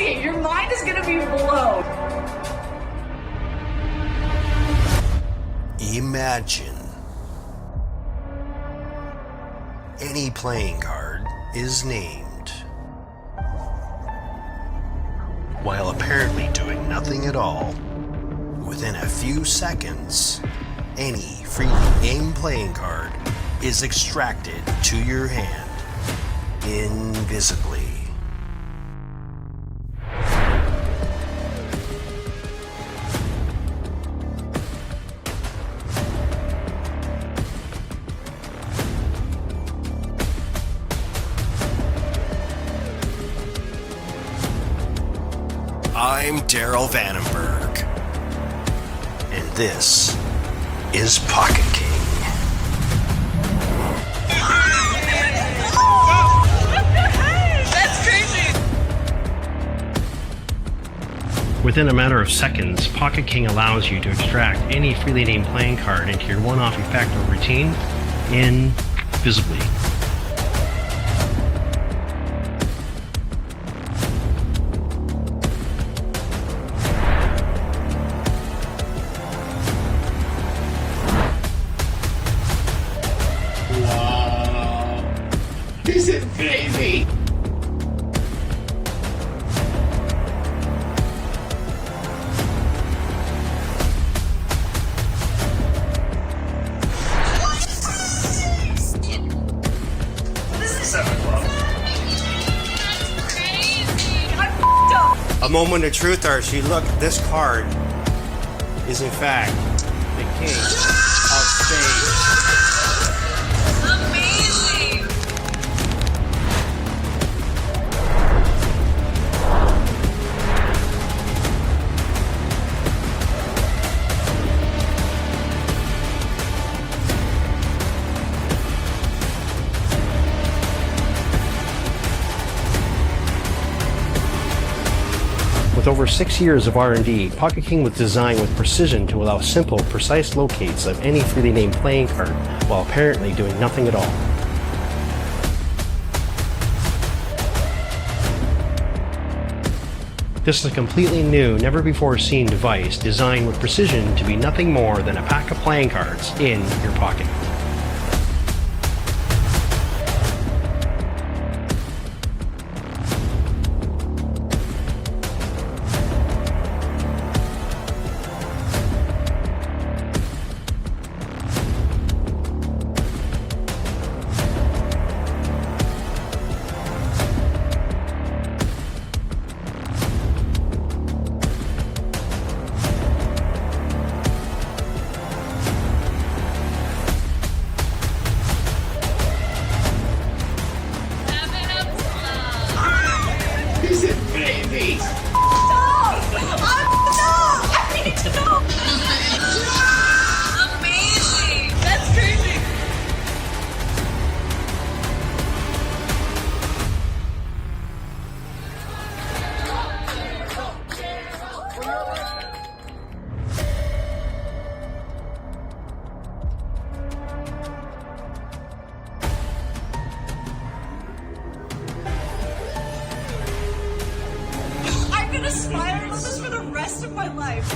crazy. Your mind is gonna be blown. Imagine any playing card is named while apparently doing nothing at all. Within a few seconds, any freely named playing card is extracted to your hand invisibly. I'm Darryl VanAmburg, and this is Pocket King. That's crazy. Within a matter of seconds, Pocket King allows you to extract any freely named playing card into your one-off effect or routine invisibly. Wow. Is it crazy? This is 7 o'clock. crazy. I'm f***ed up. A moment of truth, Archie. Look, this card is in fact the king of spades. Amazing. With over 6 years of R&D, Pocket King was designed with precision to allow simple, precise locates of any freely named playing card while apparently doing nothing at all. This is a completely new, never-before-seen device designed with precision to be nothing more than a pack of playing cards in your pocket. Is it crazy? Stop. I need to know. Amazing. That's crazy. I'm gonna smile about this for the rest of my life.